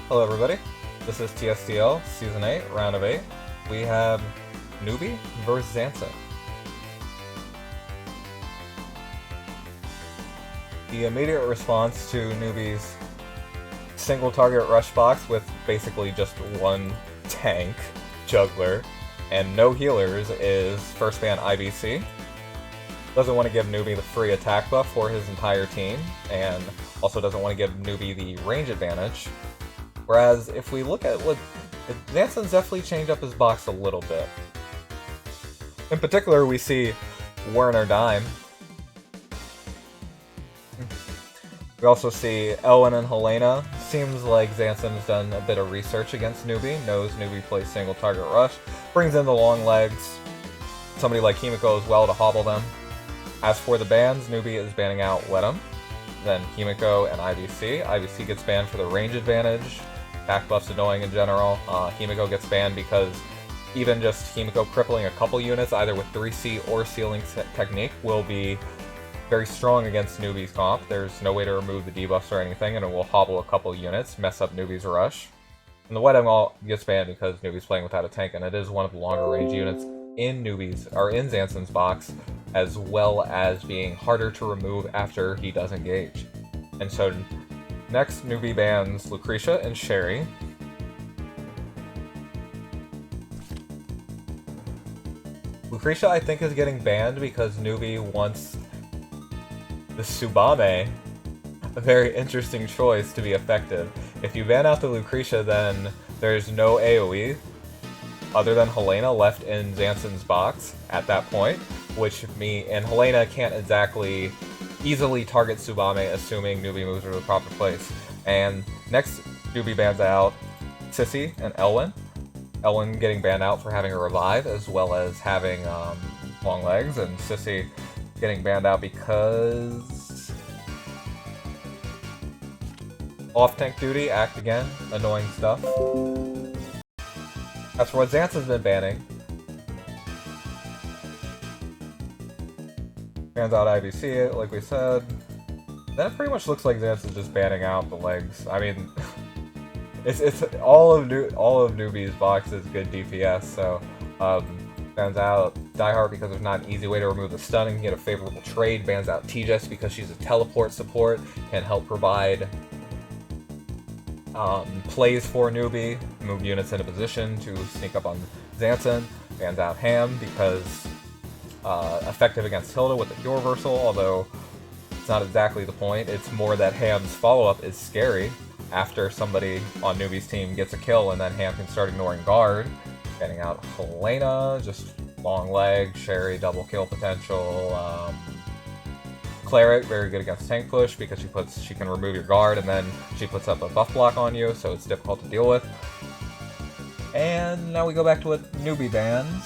Hello everybody, this is TSdL, Season 8, Round of 8. We have Newbie versus Zansin. The immediate response to Newbie's single target rush box with basically just one tank, juggler, and no healers is first ban IBC. Doesn't want to give Newbie the free attack buff for his entire team, and also doesn't want to give Newbie the range advantage. Whereas, if we look at what... Zansin's definitely changed up his box a little bit. In particular, we see Werner Dime. We also see Elwin and Helena. Seems like Zansin's done a bit of research against Newbie, knows Newbie plays single target rush, brings in the long legs, somebody like Himiko as well to hobble them. As for the bans, Newbie is banning out Wedem, then Himiko and IBC. IBC gets banned for the range advantage. Back buff's annoying in general. Himiko gets banned because even just Himiko crippling a couple units, either with 3C or Sealing Technique, will be very strong against Newbie's comp. There's no way to remove the debuffs or anything, and it will hobble a couple units, mess up Newbie's rush. And the Wedem all gets banned because Newbie's playing without a tank, and it is one of the longer range units in Zansin's box, as well as being harder to remove after he does engage. And so next, Newbie bans Lucretia and Sherry. Lucretia, I think, is getting banned because Newbie wants the Tsubame, a very interesting choice, to be effective. If you ban out the Lucretia, then there's no AoE other than Helena left in Zansin's box at that point, and Helena can't exactly easily target Tsubame, assuming Newbie moves her to the proper place. And next, Newbie bans out Sissy and Elwin. Elwin getting banned out for having a revive, as well as having long legs, and Sissy getting banned out because off-tank duty, act again, annoying stuff. As for what Zansin's been banning, bans out IBC, like we said. That pretty much looks like Zansin's just banning out the legs. I mean, it's all of Newbie's box is good DPS, so bans out Diehard because there's not an easy way to remove the stun and get a favorable trade. Bans out T-Jess because she's a teleport support, can help provide plays for Newbie, move units into position to sneak up on Zansin. Bans out Ham because effective against Hilda with the Heal Reversal, although it's not exactly the point. It's more that Ham's follow-up is scary after somebody on Newbie's team gets a kill, and then Ham can start ignoring guard. Getting out Helena, just long leg, Sherry, double kill potential. Cleric, very good against tank push because she can remove your guard, and then she puts up a buff block on you, so it's difficult to deal with. And now we go back to what Newbie bans,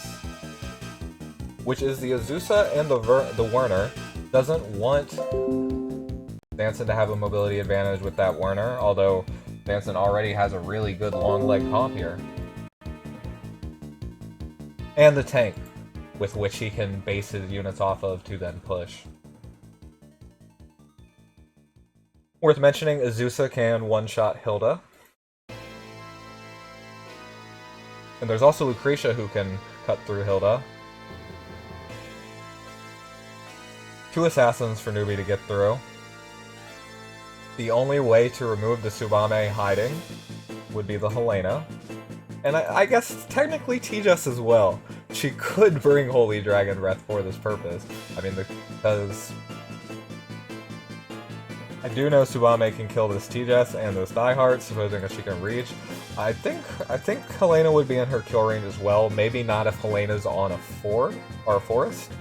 which is the Azusa and the Werner. Doesn't want Zansin to have a mobility advantage with that Werner, although Zansin already has a really good long leg comp here. And the tank, with which he can base his units off of to then push. Worth mentioning, Azusa can one-shot Hilda. And there's also Lucretia who can cut through Hilda. 2 assassins for Newbie to get through. The only way to remove the Tsubame hiding would be the Helena. And I guess technically T-Jess as well. She could bring Holy Dragon Breath for this purpose. I mean, because I do know Tsubame can kill this T-Jess and this Diehard, supposing that she can reach. I think Helena would be in her kill range as well. Maybe not if Helena's on a fort or a forest.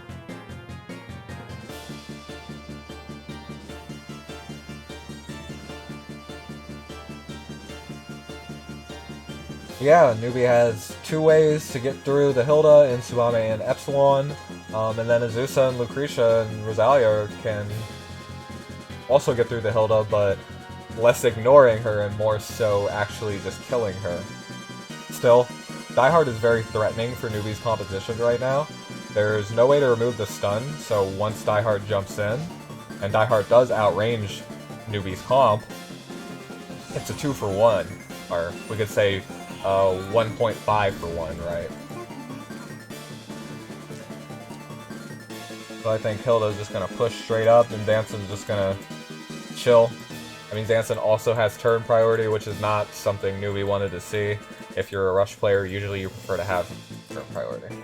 Yeah, Newbie has 2 ways to get through the Hilda in Tsubame and Epsilon, and then Azusa and Lucretia and Rosalia can also get through the Hilda, but less ignoring her and more so actually just killing her. Still, Diehard is very threatening for Newbie's composition right now. There's no way to remove the stun, so once Diehard jumps in, and Diehard does outrange Newbie's comp, it's a 2-for-1. Or we could say 1.5 for 1, right? So I think Hilda's just gonna push straight up, and Zansin's just gonna chill. I mean, Zansin also has turn priority, which is not something Newbie wanted to see. If you're a rush player, usually you prefer to have turn priority.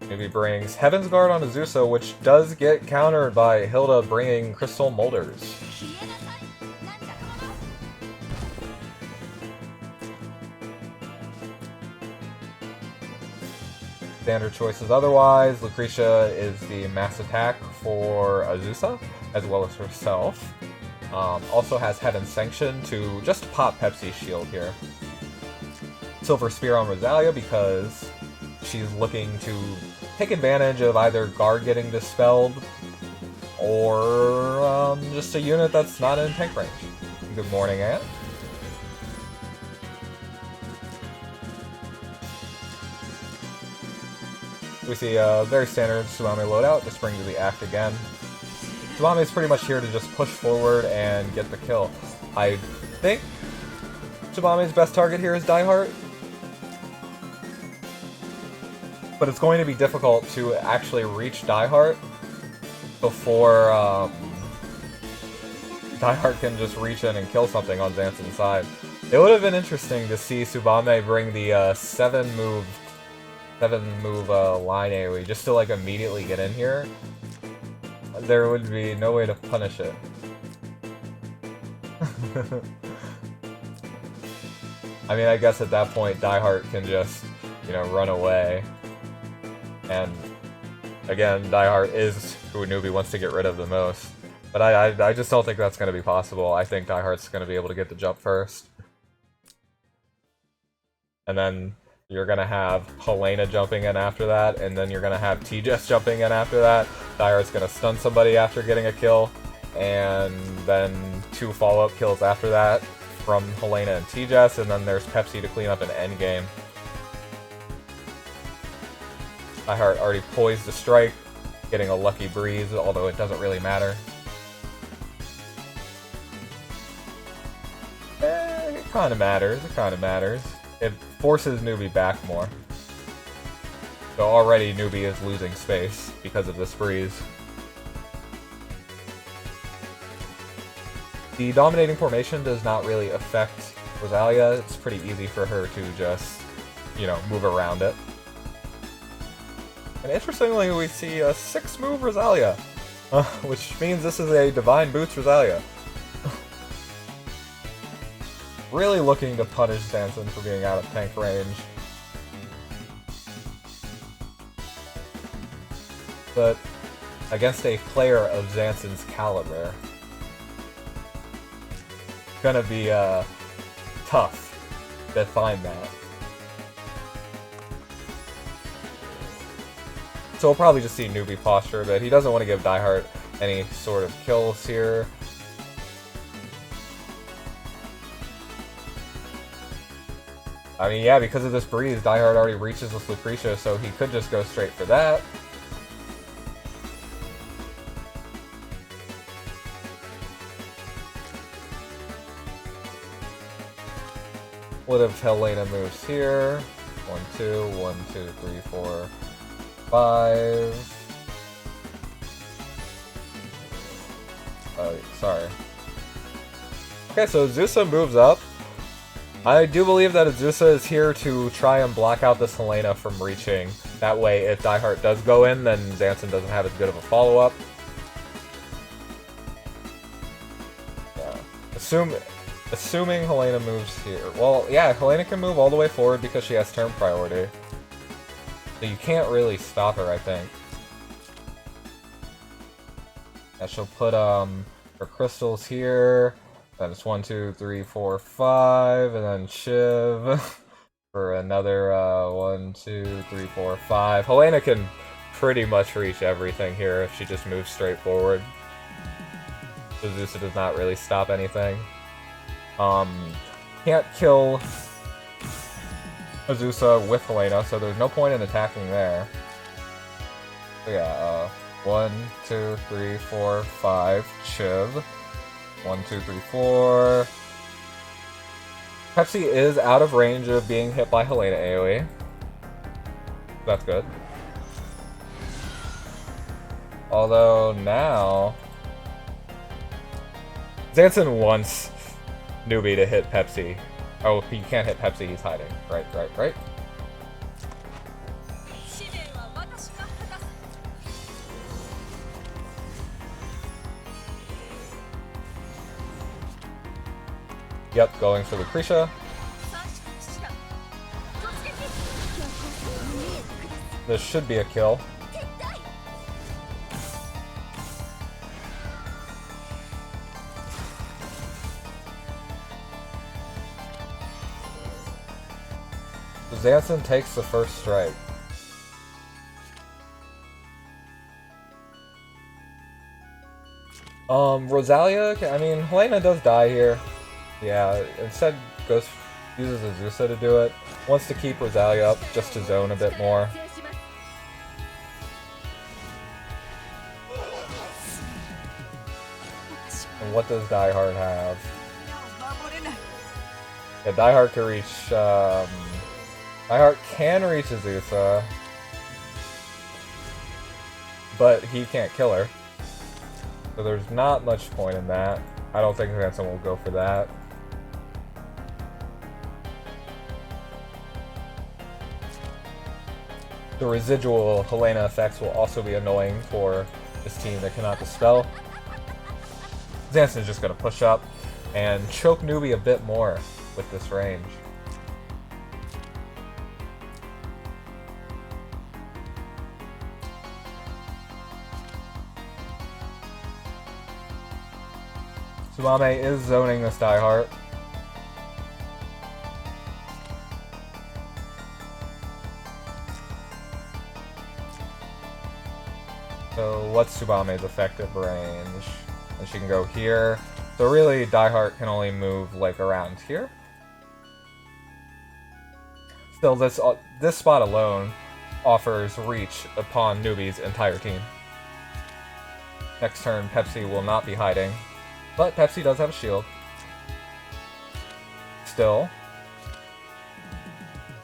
Newbie brings Heaven's Guard on Azusa, which does get countered by Hilda bringing Crystal Molders. Standard choices otherwise. Lucretia is the mass attack for Azusa, as well as herself. Also has Heaven's Sanction to just pop Pepsi's shield here. Silver Spear on Rosalia because she's looking to take advantage of either guard getting dispelled or just a unit that's not in tank range. Good morning, Ant. We see a very standard Tsubame loadout, just bring to the act again. Tsubame is pretty much here to just push forward and get the kill. I think Tsubame's best target here is Dieheart, but it's going to be difficult to actually reach Dieheart before Dieheart can just reach in and kill something on Zansin's side. It would have been interesting to see Tsubame bring the 7 move line AoE just to like immediately get in here. There would be no way to punish it. I mean, I guess at that point Dieheart can just, you know, run away. And again, Dieheart is who Newbie wants to get rid of the most. But I just don't think that's going to be possible. I think Dieheart's going to be able to get the jump first. And then you're going to have Helena jumping in after that, and then you're going to have TSdL jumping in after that. Dieheart's going to stun somebody after getting a kill, and then 2 follow-up kills after that from Helena and TSdL, and then there's Pepsi to clean up an endgame. Dieheart already poised to strike, getting a lucky breeze, although it doesn't really matter. It kind of matters, It forces Newbie back more. So already Newbie is losing space because of this breeze. The dominating formation does not really affect Rosalia. It's pretty easy for her to just, you know, move around it. And interestingly, we see a 6-move Rosalia, which means this is a Divine Boots Rosalia. Really looking to punish Zansin for being out of tank range. But against a player of Zansin's caliber, it's gonna be tough to find that. So we'll probably just see Newbie posture, but he doesn't want to give Dieheart any sort of kills here. I mean, yeah, because of this breeze, Dieheart already reaches with Lucretia, so he could just go straight for that. What if Helena moves here? 1, 2, 1, 2, 3, 4, 5. Oh, sorry. Okay, so Azusa moves up. I do believe that Azusa is here to try and block out this Helena from reaching. That way, if Dieheart does go in, then Zansin doesn't have as good of a follow-up. Yeah. Assuming Helena moves here. Well, yeah, Helena can move all the way forward because she has turn priority. So you can't really stop her, I think. Yeah, she'll put her crystals here. Then it's 1, 2, 3, 4, 5, and then Shiv for another 1, 2, 3, 4, 5. Helena can pretty much reach everything here if she just moves straight forward. Azusa does not really stop anything. Can't kill Azusa with Helena, so there's no point in attacking there. So yeah, 1, 2, 3, 4, 5, Shiv. 1, 2, 3, 4. Pepsi is out of range of being hit by Helena AoE. That's good. Although now... Zansin wants Newbie to hit Pepsi. Oh, he can't hit Pepsi, he's hiding. Right. Yep, going for Lucretia. This should be a kill. Zansin takes the first strike. Rosalia, I mean, Helena does die here. Yeah, instead uses Azusa to do it. Wants to keep Rosalia up just to zone a bit more. And what does Die Hard have? Yeah, Die Hard can reach, Die Hard can reach Azusa, but he can't kill her. So there's not much point in that. I don't think Zansin will go for that. The residual Helena effects will also be annoying for this team that cannot dispel. Zansin's just going to push up and choke Newbie a bit more with this range. Tsubame is zoning this Die Hard. So what's Tsubame's effective range? And she can go here. So really, Die Hard can only move like around here. Still, this spot alone offers reach upon Newbie's entire team. Next turn, Pepsi will not be hiding, but Pepsi does have a shield. Still,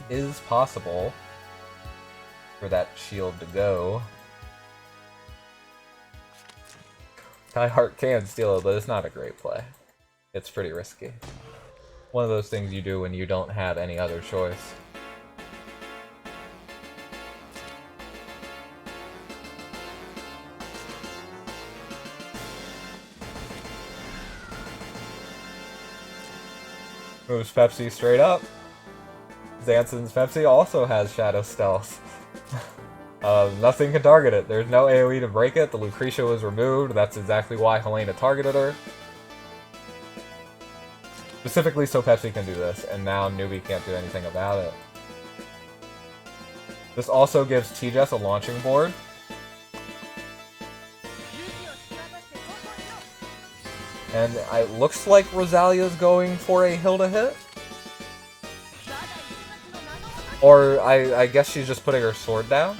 is possible for that shield to go. Die Hard can steal it, but it's not a great play. It's pretty risky. One of those things you do when you don't have any other choice. Moves Pepsi straight up. Zansin's Pepsi also has Shadow Stealth. Nothing can target it. There's no AoE to break it. The Lucretia was removed. That's exactly why Helena targeted her. Specifically so Pepsi can do this, and now Newbie can't do anything about it. This also gives TSdL a launching board. And it looks like Rosalia's going for a Hilda hit. Or I guess she's just putting her sword down.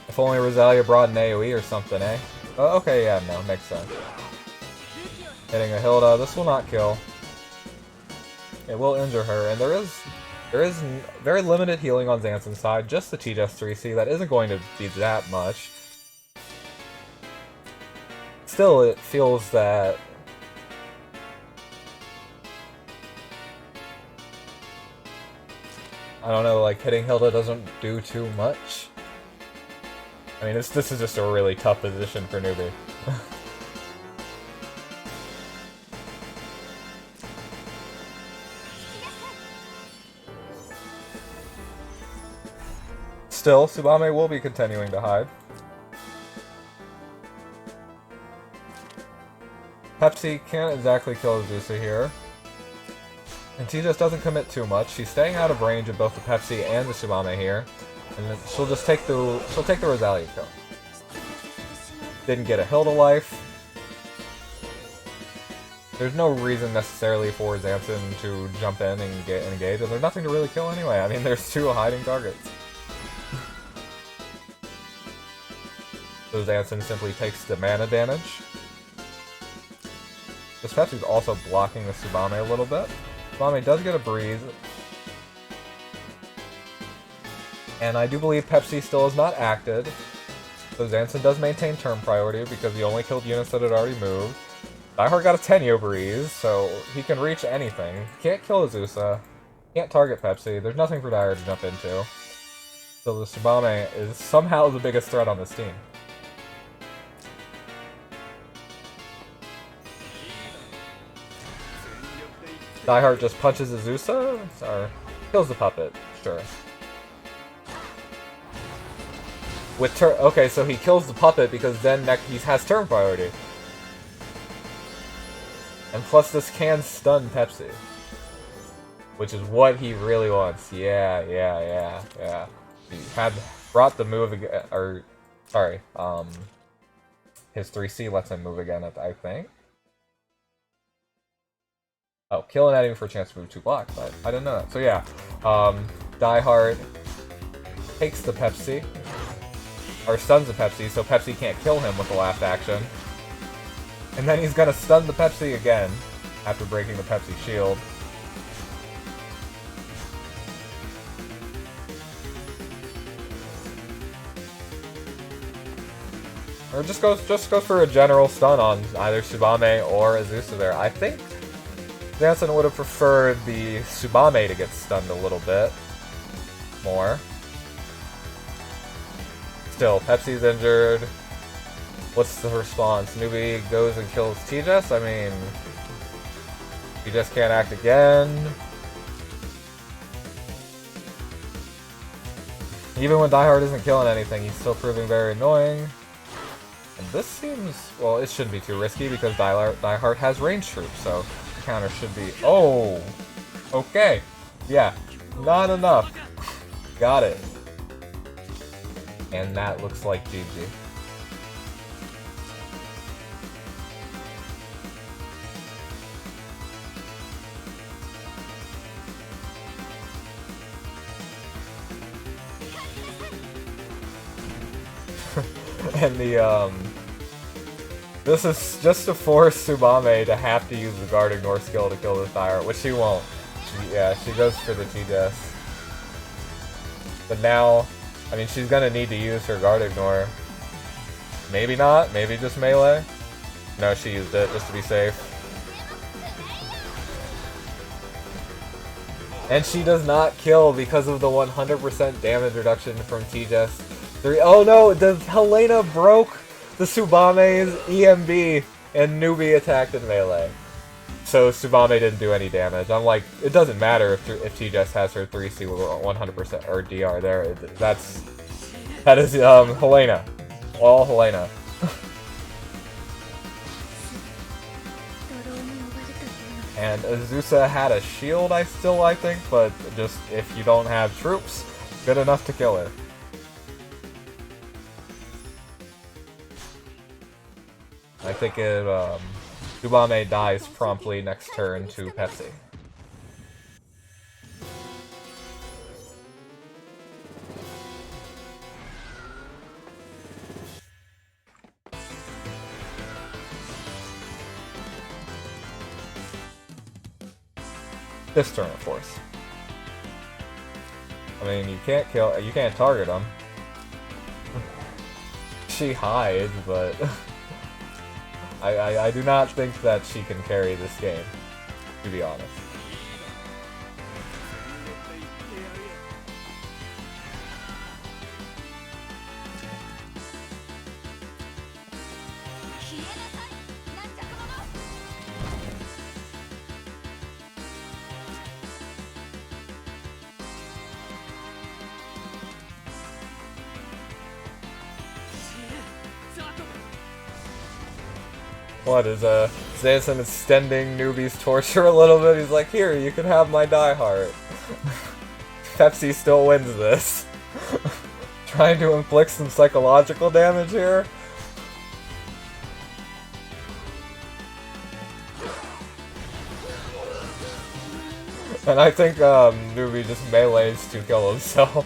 If only Rosalia brought an AoE or something, eh? Oh, okay, yeah, no, makes sense. Hitting a Hilda, this will not kill. It will injure her, and there is very limited healing on Zansin's side, just the TSdL 3C, that isn't going to be that much. Still, it feels that... I don't know, like, hitting Hilda doesn't do too much. I mean, this is just a really tough position for Newbie. Still, Tsubame will be continuing to hide. Pepsi can't exactly kill Azusa here. And TSdL doesn't commit too much. She's staying out of range of both the Pepsi and the Tsubame here. And then she'll just take the Rosalia kill. Didn't get a Hilda life. There's no reason necessarily for Zansin to jump in and get engaged, and there's nothing to really kill anyway. I mean, there's two hiding targets. So Zansin simply takes the mana damage. This Pepsi's also blocking the Tsubame a little bit. Tsubame does get a breeze. And I do believe Pepsi still is not acted. So Zansin does maintain turn priority because he only killed units that had already moved. Diehard got a Tenyo breeze, so he can reach anything. Can't kill Azusa. Can't target Pepsi. There's nothing for Diehard to jump into. So the Tsubame is somehow the biggest threat on this team. Diehard just punches Azusa? Or kills the puppet, sure. With okay, so he kills the puppet because then he has turn priority. And plus this can stun Pepsi. Which is what he really wants. Yeah. He had brought the move again, or, sorry, his 3C lets him move again, I think. Oh, kill an enemy for a chance to move 2 blocks. I didn't know that. So yeah, Diehard takes the Pepsi, or stuns the Pepsi, so Pepsi can't kill him with the last action. And then he's gonna stun the Pepsi again, after breaking the Pepsi shield. Or just goes for a general stun on either Tsubame or Azusa there. I think Zansin would have preferred the Tsubame to get stunned a little bit more. Still, Pepsi's injured. What's the response? Newbie goes and kills TSdL? I mean, TSdL can't act again. Even when Diehard isn't killing anything, he's still proving very annoying. And this seems, well, it shouldn't be too risky because Diehard has range troops, so the counter should be, oh, okay, yeah, not enough, got it. And that looks like GG. And this is just to force Tsubame to have to use the Guard Ignore skill to kill this Diehard, which she won't. She goes for the TSdL. But now, I mean, she's gonna need to use her Guard Ignore. Maybe not, maybe just melee. No, she used it just to be safe. And she does not kill because of the 100% damage reduction from TSdL. Oh no, Helena broke the Tsubame's EMB and Newbie attacked in melee. So Tsubame didn't do any damage. I'm like, it doesn't matter if TSdL has her 3C with 100% or DR there. That is Helena. All Helena. And Azusa had a shield, I think, but just if you don't have troops, good enough to kill her. I think Tsubame dies promptly next turn to Pepsi. This turn, of course. I mean, you can't target him. She hides, but I do not think that she can carry this game, to be honest. What is Zansin extending Newbie's torture a little bit? He's like, here, you can have my Diehard. Pepsi still wins this. Trying to inflict some psychological damage here. And I think Newbie just melees to kill himself.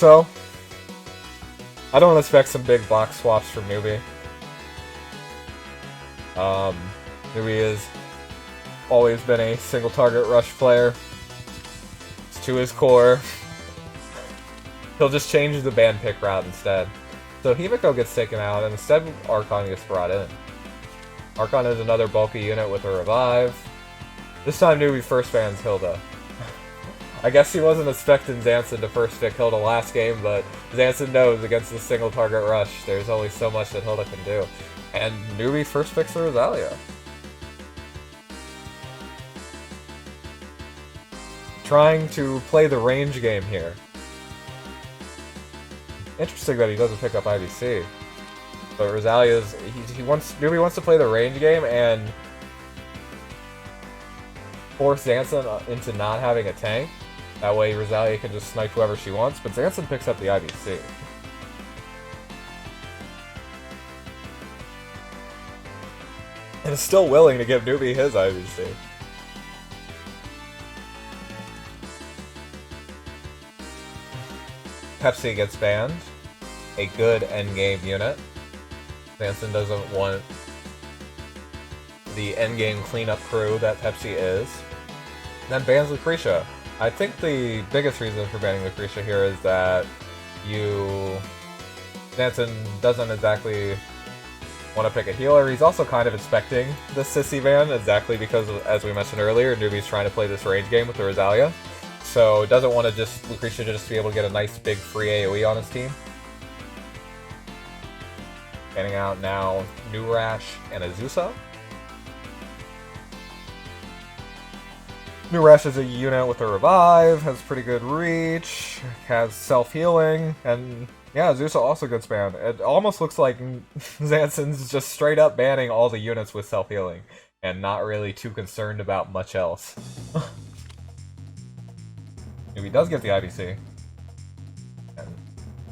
So, I don't expect some big box swaps from Newbie. Newbie has always been a single target rush player. It's to his core. He'll just change the band pick route instead. So Himiko gets taken out, and instead Archon gets brought in. Archon is another bulky unit with a revive. This time Newbie first bans Hilda. I guess he wasn't expecting Zansin to first pick Hilda last game, but Zansin knows against the single target rush, there's only so much that Hilda can do. And Newbie first picks the Rosalia. Trying to play the range game here. Interesting that he doesn't pick up IVC. But Rosalia's Newbie wants to play the range game and force Zansin into not having a tank. That way Rosalia can just snipe whoever she wants, but Zansin picks up the IVC. And is still willing to give Newbie his IVC. Pepsi gets banned. A good endgame unit. Zansin doesn't want the endgame cleanup crew that Pepsi is. And then bans Lucretia. I think the biggest reason for banning Lucretia here is that Zansin doesn't exactly want to pick a healer. He's also kind of expecting the sissy ban, exactly because, as we mentioned earlier, Newbie's trying to play this range game with the Rosalia. So doesn't want to Lucretia just be able to get a nice big free AoE on his team. Banning out now New Rash and Azusa. New Rash is a unit with a revive, has pretty good reach, has self-healing, and yeah, Azusa also gets banned. It almost looks like Zansin's just straight up banning all the units with self-healing, and not really too concerned about much else. Newbie does get the IVC. And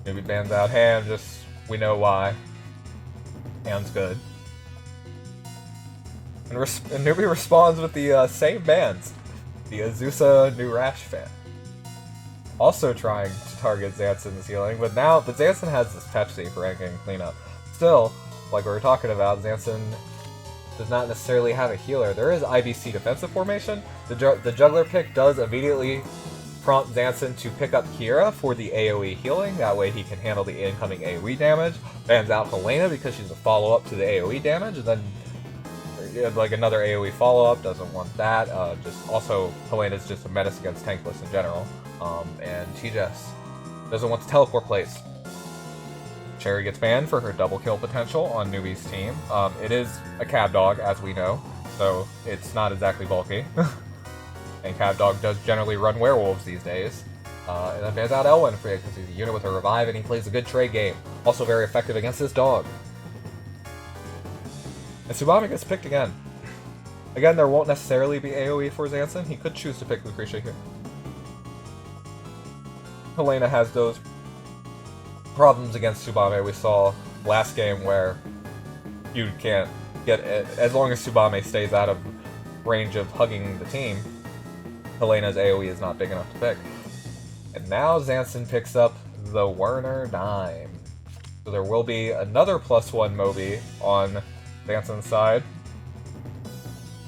Newbie bans out Hand, just we know why. Hand's good. And Newbie responds with the same bans. The Azusa New Rash fan. Also trying to target Zansin's healing, but Zansin has this Pepsi for endgame cleanup. Still, like we were talking about, Zansin does not necessarily have a healer. There is IBC defensive formation. The juggler pick does immediately prompt Zansin to pick up Kira for the AoE healing. That way he can handle the incoming AoE damage. Bans out Helena because she's a follow-up to the AoE damage, and then like another AoE follow-up, doesn't want that. Just also, Helena's just a menace against tank lists in general. And TSdL doesn't want to teleport plays. Cherry gets banned for her double kill potential on Newbie's team. It is a cab dog, as we know, so it's not exactly bulky. And cab dog does generally run werewolves these days. And then bans out Elwyn because he's a unit with a revive and he plays a good trade game. Also very effective against this dog. And Tsubame gets picked again. Again, there won't necessarily be AoE for Zansin. He could choose to pick Lucretia here. Helena has those problems against Tsubame we saw last game where you can't get it. As long as Tsubame stays out of range of hugging the team, Helena's AoE is not big enough to pick. And now Zansin picks up the Werner Dime. So there will be another +1 Moby on Zansin's side.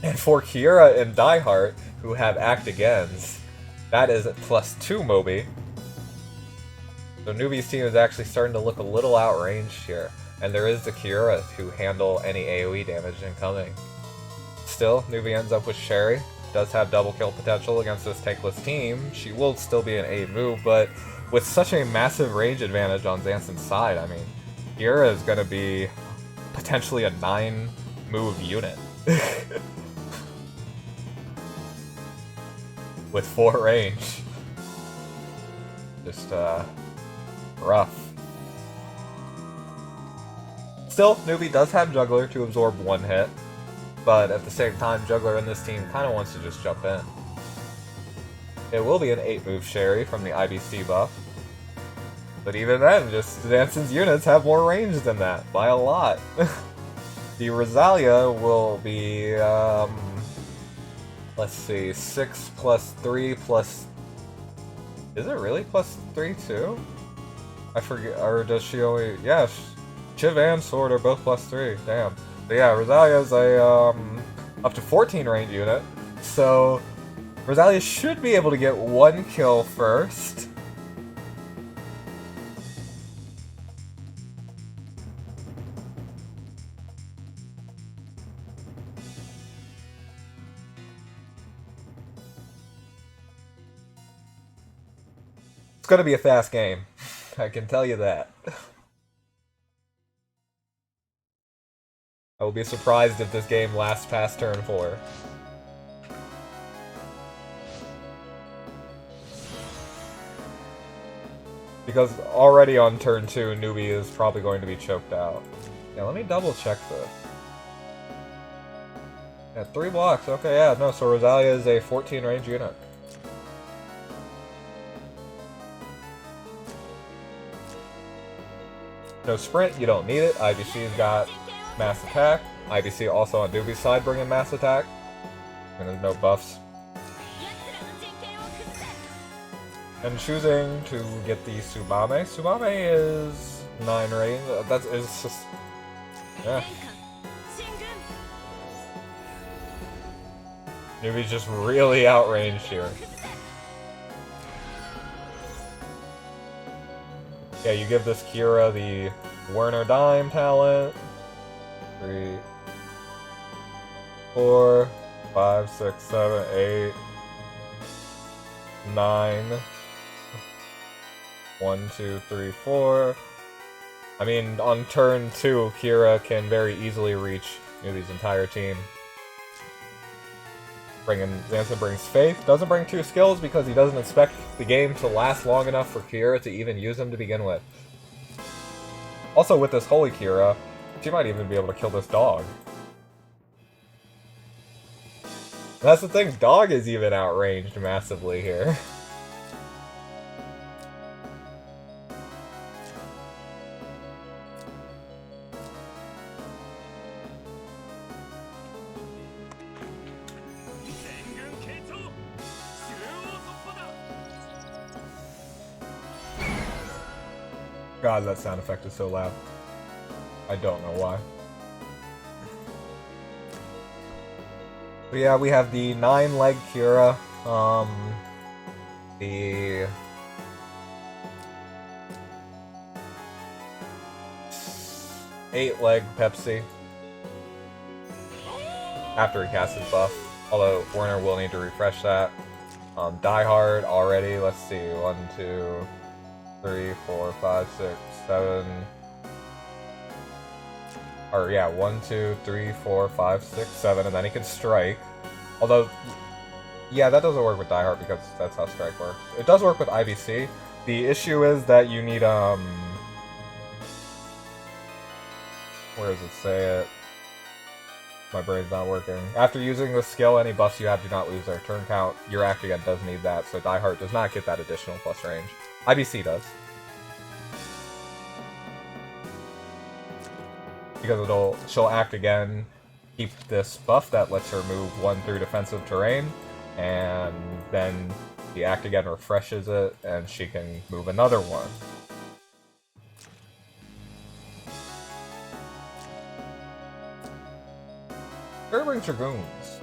And for Kiera and Dieheart, who have Act Agains, that is +2 Moby. So Newbie's team is actually starting to look a little outranged here. And there is the Kiera to handle any AoE damage incoming. Still, Newbie ends up with Sherry. Does have double kill potential against this tankless team. She will still be an 8 move, but with such a massive range advantage on Zansin's side, I mean, Kiera is going to be potentially a 9 move unit. With 4 range. Just, rough. Still, Newbie does have Juggler to absorb 1 hit, but at the same time, Juggler in this team kind of wants to just jump in. It will be an 8 move Sherry from the IBC buff, but even then, just Zansin's units have more range than that, by a lot. The Rosalia will be, let's see, 6 + 3 + is it really +3 too? I forget, or does she only... Yes, Chiv and Sword are both +3, damn. But yeah, Rosalia's a, up to 14 range unit, so Rosalia should be able to get 1 kill first. It's gonna be a fast game, I can tell you that. I will be surprised if this game lasts past turn 4. Because already on turn 2, Newbie is probably going to be choked out. Yeah, let me double check this. Yeah, 3 blocks, okay, yeah, no, so Rosalia is a 14 range unit. No sprint, you don't need it. IBC's got mass attack. IBC also on Newbie's side bringing mass attack. And there's no buffs. And choosing to get the Tsubame. Tsubame is 9 range. That is just... yeah. Newbie's just really outranged here. Yeah, you give this Kira the Werner Dime talent. 3, 4, 5, 6, 7, 8, 9. 1, 2, 3, 4. I mean, on turn 2, Kira can very easily reach Newbie's entire team. Zansin brings Faith, doesn't bring 2 skills because he doesn't expect the game to last long enough for Kira to even use them to begin with. Also with this Holy Kira, she might even be able to kill this dog. That's the thing, dog is even outranged massively here. God, that sound effect is so loud. I don't know why. But yeah, we have the 9-leg Kira, the 8-leg Pepsi, after he casts his buff, although Werner will need to refresh that. Die Hard already, let's see, 1, 2, 3, 4, 5, 6, 7. Or yeah, 1, 2, 3, 4, 5, 6, 7, and then he can strike. Although, yeah, that doesn't work with Die Hard because that's how strike works. It does work with IBC. The issue is that you need, where does it say it? My brain's not working. After using the skill, any buffs you have do not lose their turn count. Your act again does need that, so Die Hard does not get that additional plus range. IBC does. Because she'll act again, keep this buff that lets her move 1 through defensive terrain, and then the act again refreshes it, and she can move another 1. Urban Dragoons.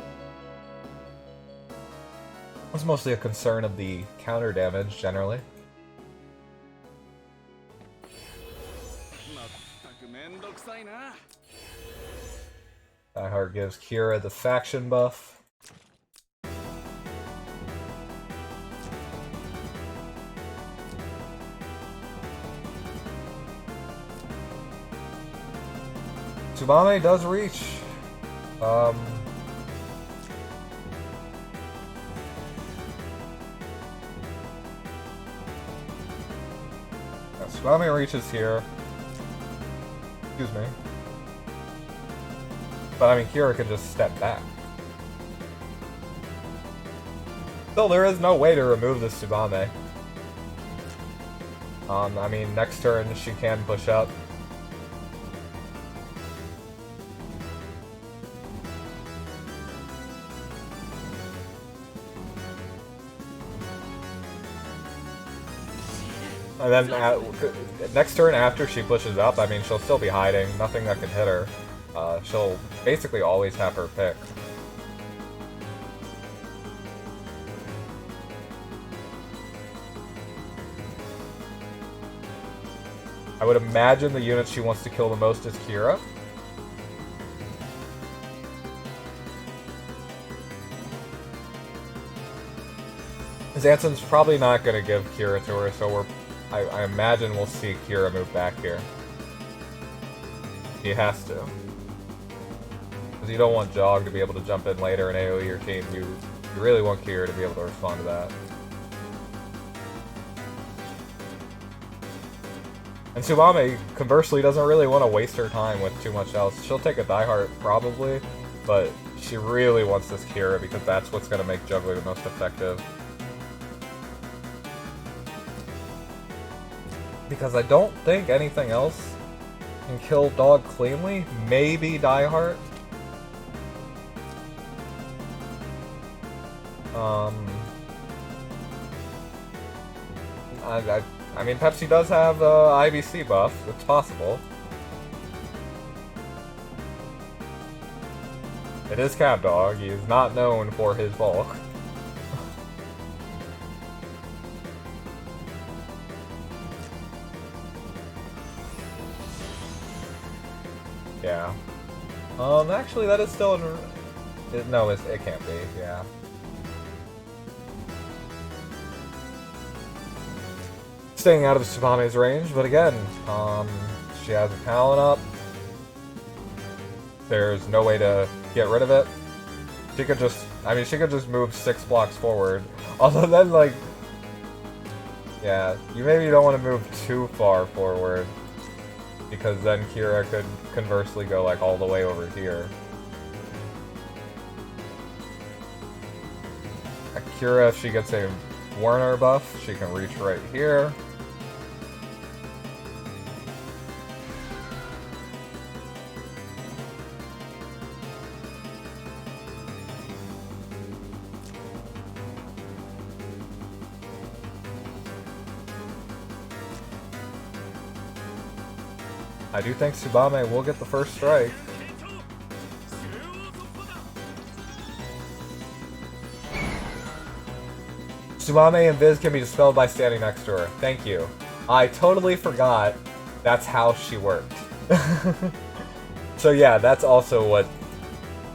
It's mostly a concern of the counter damage, generally. Die Hard gives Kira the faction buff. Tsubame does reach. Tsubame reaches here. Excuse me. But I mean, Kira can just step back. Still, there is no way to remove this Tsubame. I mean, next turn she can push up. And then next turn after she pushes up, I mean, she'll still be hiding. Nothing that can hit her. She'll basically always have her pick. I would imagine the unit she wants to kill the most is Kira. Zansin's probably not going to give Kira to her, so I imagine we'll see Kira move back here. He has to. Because you don't want Jog to be able to jump in later and AoE your team. You really want Kira to be able to respond to that. And Tsubame, conversely, doesn't really want to waste her time with too much else. She'll take a diehard, probably, but she really wants this Kira because that's what's going to make juggling the most effective. Because I don't think anything else can kill Dog cleanly. Maybe diehard. I mean, Pepsi does have IBC buff. It's possible. It is Cab Dog. He is not known for his bulk. Yeah. Actually, that is still in... No, it can't be, yeah. Staying out of Tsubame's range, but again, she has a talent up. There's no way to get rid of it. She could just... I mean, she could just move 6 blocks forward. Although then, like... Yeah, you maybe don't want to move too far forward. Because then Kira could conversely go like all the way over here. Kira, if she gets a Werner buff, she can reach right here. I do think Tsubame will get the first strike. Tsubame and Viz can be dispelled by standing next to her. Thank you. I totally forgot that's how she worked. So yeah, that's also what...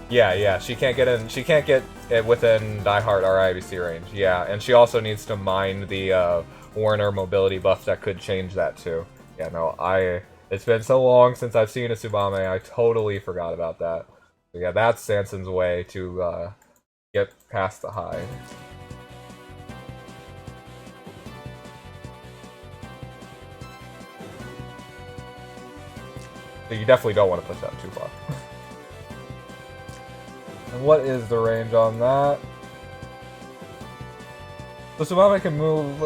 Yeah, she can't get in. She can't get it within Diehard or IBC range. Yeah, and she also needs to mine the Werner mobility buff that could change that too. Yeah, no, It's been so long since I've seen a Tsubame, I totally forgot about that. So yeah, that's Zansin's way to get past the hide. So you definitely don't want to push that too far. And what is the range on that? So Tsubame can move...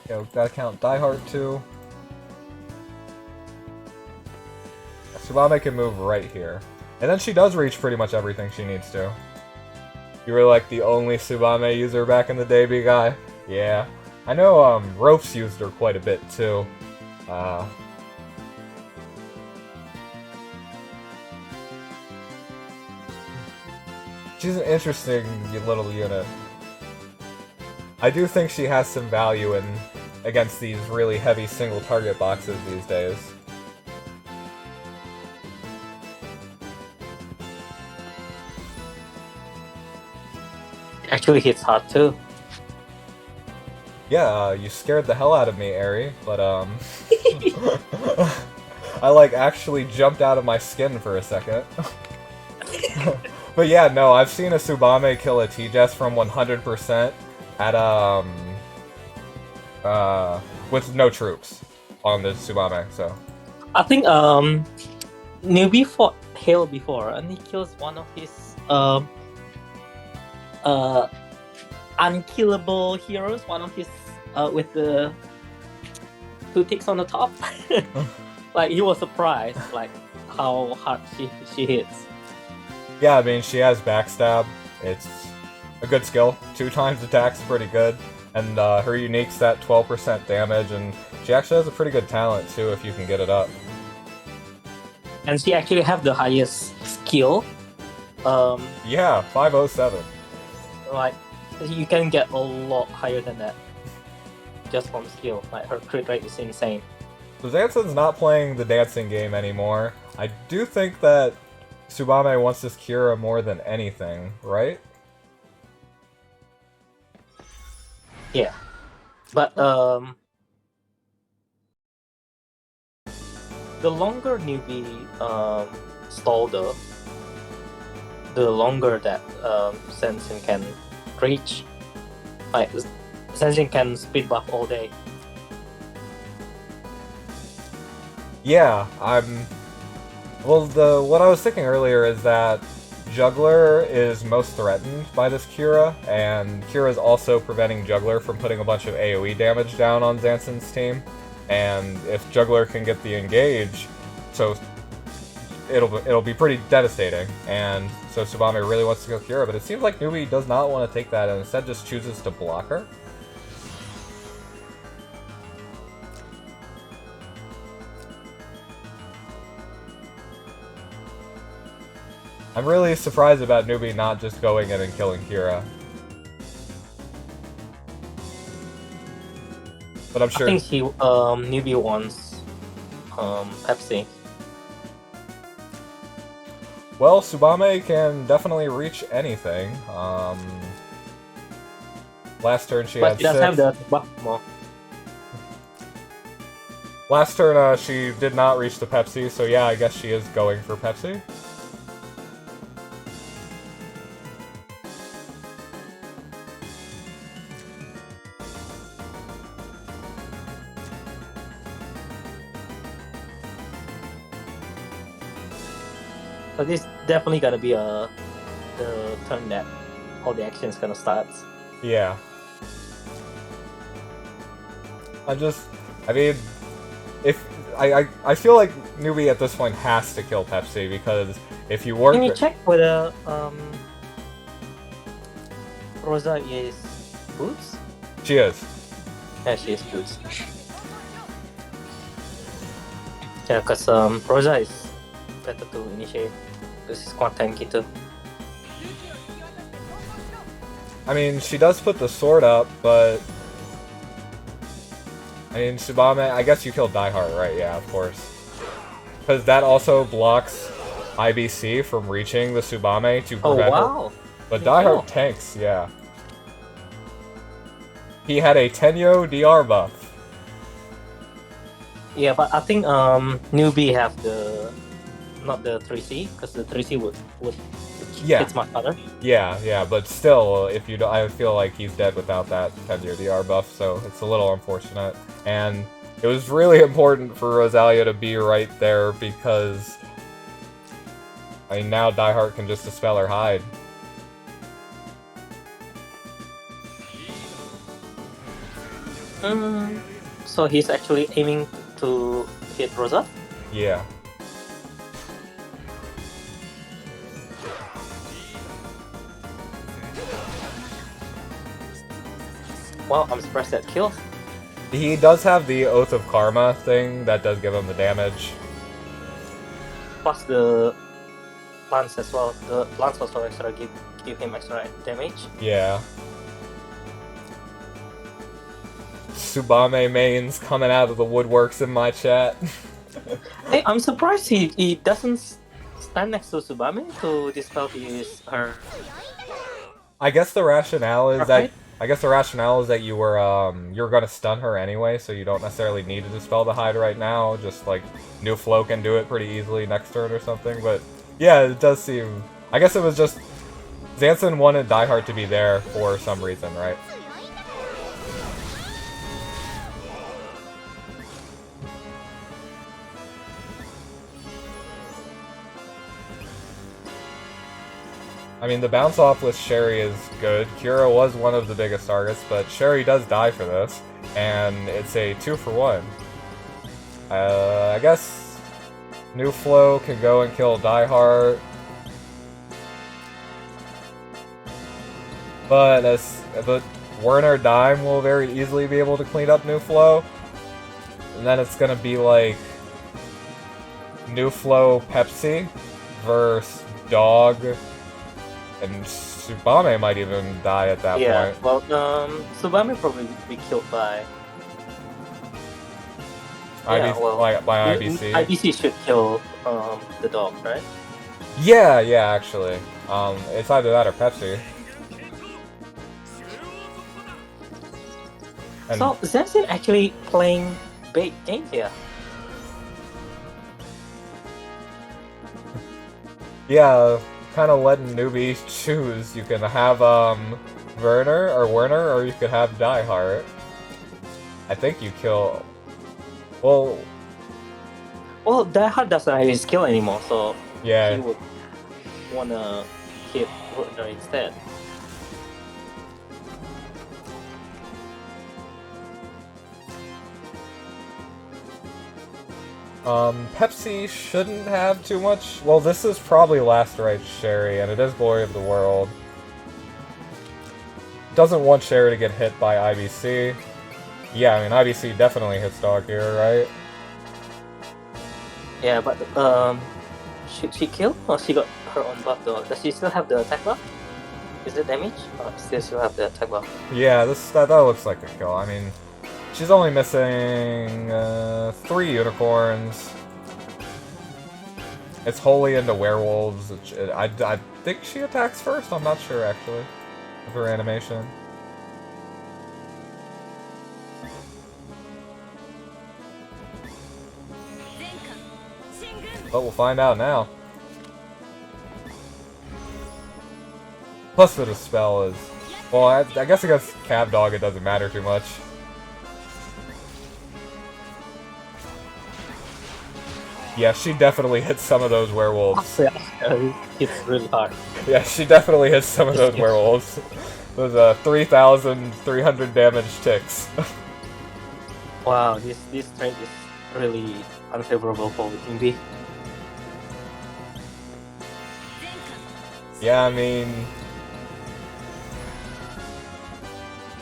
You know, gotta count Diehard too. Tsubame can move right here. And then she does reach pretty much everything she needs to. You were like the only Tsubame user back in the day, big guy? Yeah. I know Ropes used her quite a bit too. She's an interesting little unit. I do think she has some value in against these really heavy single target boxes these days. Actually hits hard too. Yeah, you scared the hell out of me, Eri, but I like actually jumped out of my skin for a second. But yeah, no, I've seen a Tsubame kill a T-Jess from 100% at with no troops on the Tsubame, so. I think Newbie fought Hale before and he kills one of his unkillable heroes, one of his with the 2 ticks on the top. Like he was surprised like how hard she hits. Yeah, I mean she has backstab. It's a good skill. 2 times attack's pretty good. And her unique's at 12% damage, and she actually has a pretty good talent too if you can get it up. And she actually have the highest skill. Yeah, 507. Like, you can get a lot higher than that just from skill. Like, her crit rate is insane. So Zansin's not playing the dancing game anymore. I do think that Tsubame wants this Kira more than anything, right? Yeah. But, the longer Newbie stall though, the longer that Zansin can reach. Like, Zansin can speed buff all day. Yeah, well, what I was thinking earlier is that Juggler is most threatened by this Kira, and Kira is also preventing Juggler from putting a bunch of AoE damage down on Zansin's team. And if Juggler can get the engage, so it'll be pretty devastating. And so Tsubame really wants to kill Kira, but it seems like Newbie does not want to take that and instead just chooses to block her. I'm really surprised about Newbie not just going in and killing Kira. But I'm sure. I think Newbie wants Pepsi. Well, Tsubame can definitely reach anything. Last turn she had 6. But she does have the buff more. Last turn she did not reach the Pepsi, so yeah, I guess she is going for Pepsi. So this is definitely gonna be the turn that all the action's gonna start. Yeah. I mean, if I feel like Newbie at this point has to kill Pepsi, because if you weren't... Can you check whether Rosa is boots? She is. Yeah, she is boots. Yeah, because Rosa is better to initiate. This is quite tanky too. I mean, she does put the sword up, but... I mean, Tsubame, I guess you killed Die Hard, right? Yeah, of course. Because that also blocks IBC from reaching the Tsubame to prevent her. But Die Hard tanks, yeah. He had a Tenyo DR buff. Yeah, but I think Newbie have not the 3C, because the 3C would hit much harder. Yeah, but still, if you I feel like he's dead without that 10-year DR buff, so it's a little unfortunate. And it was really important for Rosalia to be right there, because I mean, now Die Hard can just dispel her hide. So he's actually aiming to hit Rosa? Yeah. Well, I'm surprised that kills. He does have the Oath of Karma thing that does give him the damage. Plus the Lance as well. The Lance also extra give him extra damage. Yeah. Tsubame mains coming out of the woodworks in my chat. Hey, I'm surprised he doesn't stand next to Tsubame to dispel her. I guess the rationale is that you were gonna stun her anyway, so you don't necessarily need to dispel the hide right now. Just like New Flow can do it pretty easily next turn or something. But yeah, it does seem. I guess it was just Zansin wanted Die Hard to be there for some reason, right? I mean, the bounce off with Sherry is good. Kira was one of the biggest targets, but Sherry does die for this, and it's a 2-for-1. I guess New Flow can go and kill Die Hard. But Werner Dime will very easily be able to clean up New Flow. And then it's gonna be like New Flow Pepsi versus Dog, and Tsubame might even die at that point. Well, Tsubame probably be killed by. By IBC. IBC should kill the dog, right? Yeah, actually. It's either that or Pepsi. And so Zansin actually playing big game here. Yeah, kind of letting newbies choose. You can have Werner, or you could have Diehard. I think you kill. Well, Diehard doesn't have his skill anymore, so yeah, he would wanna hit Werner instead. Pepsi shouldn't have too much. Well, this is probably Last Right Sherry, and it is Glory of the World. Doesn't want Sherry to get hit by IBC. Yeah, I mean, IBC definitely hits Dog here, right? Yeah, but should she kill, or she got her own buff though? Does she still have the attack buff? Is it damage? Or still have the attack buff? Yeah, that looks like a kill. I mean, she's only missing 3 unicorns. It's wholly into werewolves. I think she attacks first. I'm not sure actually of her animation. But we'll find out now. Plus the Dispel is... Well, I guess against Cab Dog it doesn't matter too much. Yeah, she definitely hits some of those werewolves. It's really hard. Yeah, she definitely hits some of those werewolves. Those 3,300 damage ticks. Wow, this trade is really unfavorable for Newbie. Yeah, I mean...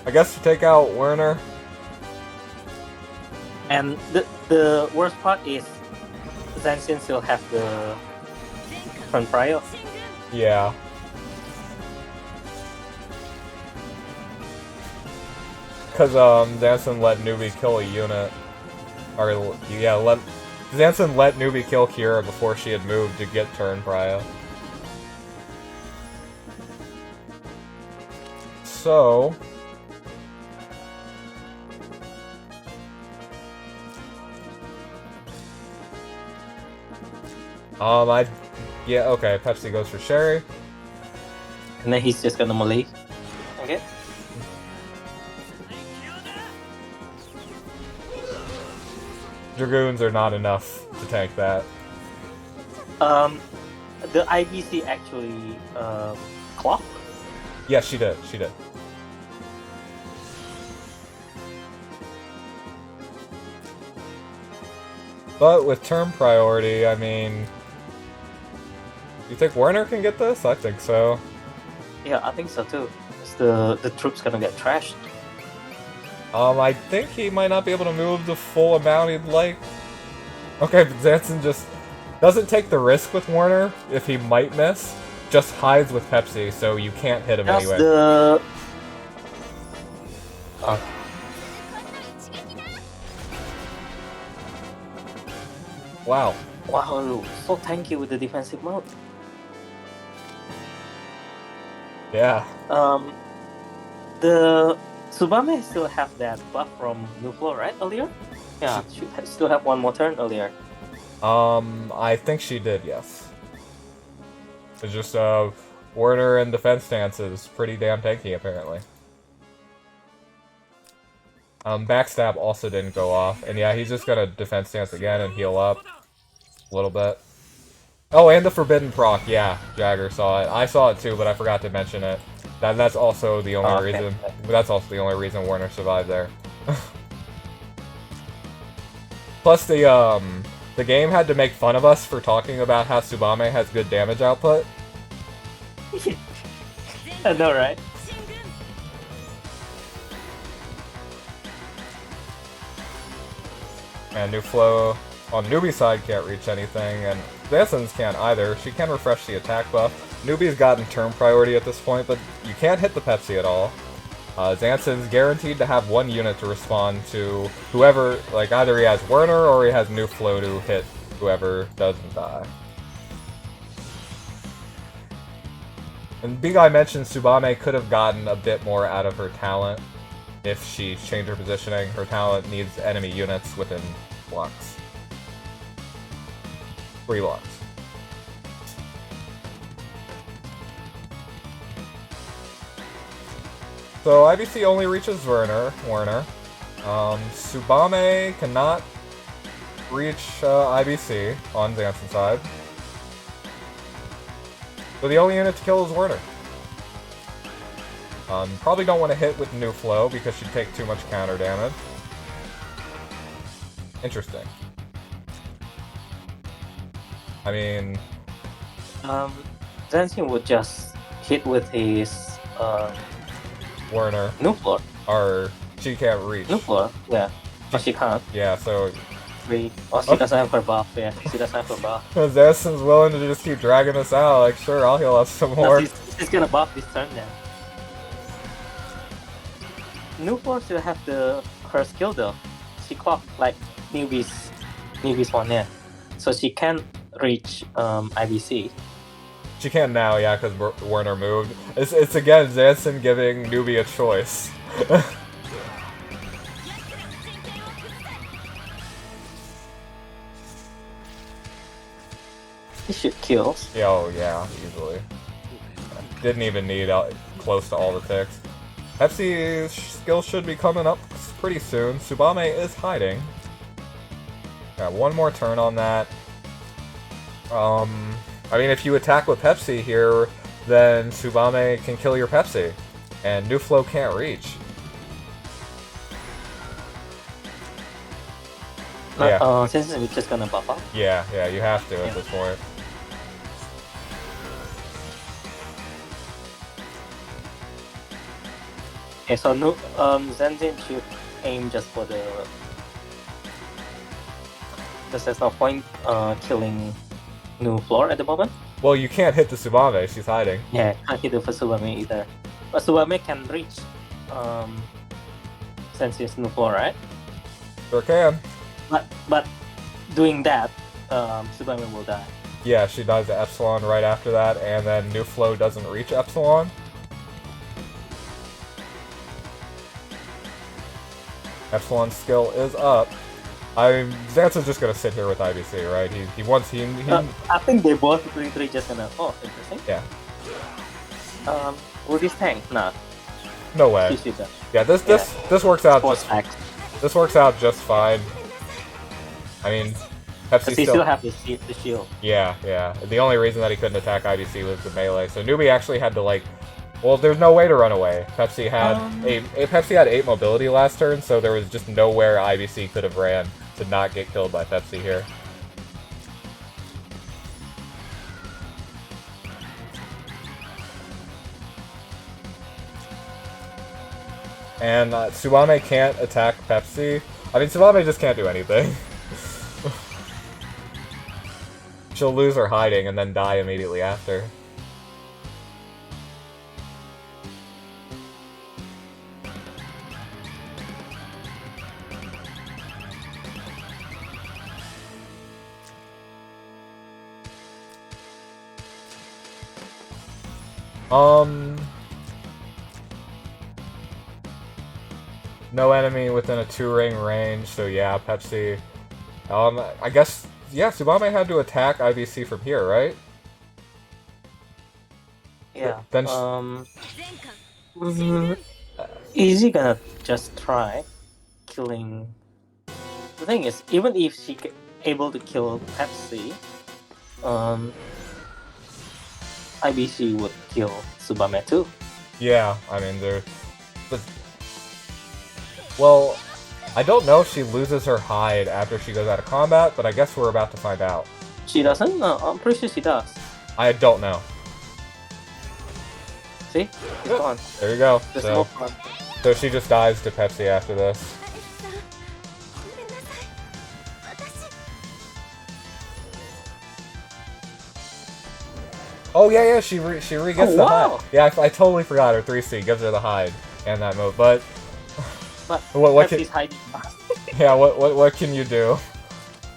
I guess to take out Werner. And the worst part is Zansin still have the front prior. Yeah. Because Zansin let Newbie kill a unit. Or, yeah, Zansin let Newbie kill Kira before she had moved to get turn prior. So... yeah, okay, Pepsi goes for Sherry. And then he's just gonna melee. Okay. Dragoons are not enough to tank that. The IBC actually clock? Yeah, she did. But with turn priority, I mean... You think Werner can get this? I think so. Yeah, I think so too. The troops gonna get trashed. I think he might not be able to move the full amount he'd like. Okay, but Zansin just doesn't take the risk with Werner if he might miss. Just hides with Pepsi, so you can't hit him anyway. Wow. Wow, so tanky with the defensive mode. Yeah. The Tsubame still have that buff from New Flow, right? Earlier? Yeah, she still have one more turn earlier. I think she did, yes. It's just, Werner in defense stance is pretty damn tanky, apparently. Backstab also didn't go off, and yeah, he's just gonna defense stance again and heal up a little bit. Oh, and the Forbidden proc, yeah, Jagger saw it. I saw it too, but I forgot to mention it. That's also the only reason. That's also the only reason Werner survived there. Plus, the game had to make fun of us for talking about how Tsubame has good damage output. I know, right? And New Flow on Newbie's side can't reach anything, and Zansin's can't either. She can refresh the attack buff. Newbie's gotten turn priority at this point, but you can't hit the Pepsi at all. Zansin's guaranteed to have one unit to respond to whoever, like either he has Werner or he has New Flow to hit whoever doesn't die. And Big Eye mentioned Tsubame could have gotten a bit more out of her talent if she changed her positioning. Her talent needs enemy units within blocks. 3 blocks. So IBC only reaches Werner. Tsubame cannot reach IBC on Zansin's side. So the only unit to kill is Werner. Probably don't want to hit with New Flow because she'd take too much counter damage. Interesting. I mean... Zansin would just hit with his Werner. New Floor. Or she can't reach. New Floor, yeah. But she can't. Yeah, so... She doesn't have her buff, yeah. She doesn't have her buff. Zansin's willing to just keep dragging us out. Like, sure, I'll heal up some more. She's gonna buff this turn then. New Floor still have her skill though. She clocked like Newbie's one, yeah. So she can reach IBC. She can now, yeah, because Werner moved. It's again Zansin giving Newbie a choice. He should kill. Yeah, oh yeah, easily. Didn't even need close to all the ticks. Pepsi's skill should be coming up pretty soon. Tsubame is hiding. Got one more turn on that. I mean, if you attack with Pepsi here, then Tsubame can kill your Pepsi. And New Flow can't reach. Yeah. Since we're just gonna buff up. Yeah, you have to at this point. Okay, so Zansin should aim just for the... Because there's no point killing New Floor at the moment. Well, you can't hit the Tsubame, she's hiding. Yeah, can't hit the Tsubame either. But Tsubame can reach Zansin's New Floor, right? Sure can. But doing that, Tsubame will die. Yeah, she dies to Epsilon right after that, and then New Flow doesn't reach Epsilon. Epsilon's skill is up. Zansin's just gonna sit here with IBC, right? He wants he. I think they both literally just gonna. Oh, interesting. Yeah. Will this tank? Nah. No way. Yeah, this works out. This works out just fine. I mean, Pepsi still have the shield. Yeah. The only reason that he couldn't attack IBC was the melee. So Newbie actually had to like. Well, there's no way to run away. Pepsi had Pepsi had 8 mobility last turn, so there was just nowhere IBC could have ran to not get killed by Pepsi here. And Tsubame can't attack Pepsi. I mean, Tsubame just can't do anything. She'll lose her hiding and then die immediately after. No enemy within a 2-ring range, so yeah, Pepsi. I guess, yeah, Tsubame had to attack IBC from here, right? Yeah. Then is he gonna just try killing? The thing is, even if she able to kill Pepsi, IBC would kill Tsubame too. Yeah, I mean, well, I don't know if she loses her hide after she goes out of combat, but I guess we're about to find out. She doesn't? No, I'm pretty sure she does. I don't know. See? It's gone. There you go. So she just dies to Pepsi after this. Oh yeah, she re-gets Oh, the wow. hide. Yeah, I totally forgot her 3C gives her the hide and that move, but But what Pepsi's can hiding. yeah what can you do?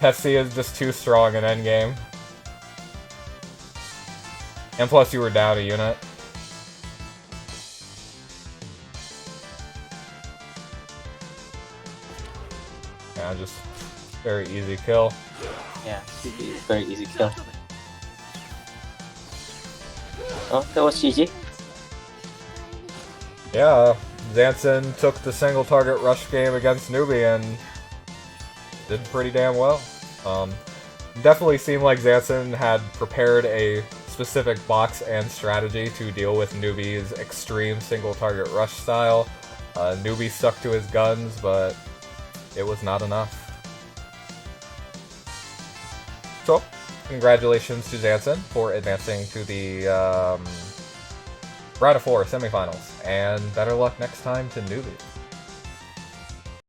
Pepsi is just too strong in endgame. And plus you were down a unit. Yeah, just very easy kill. Yeah, very easy kill. Oh, that was GG. Yeah, Zansin took the single target rush game against Newbie and did pretty damn well. Definitely seemed like Zansin had prepared a specific box and strategy to deal with Newbie's extreme single target rush style. Newbie stuck to his guns, but it was not enough. So, congratulations to Zansin for advancing to the round of 4 semifinals, and better luck next time to Newbie.